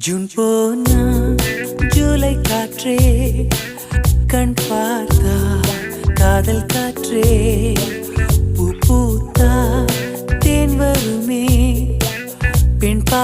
June போனா ஜூலை காற்றே கண் பார்த்தா காதல் காற்றே பூ பூத்தா தேன் வருமே பெண் பா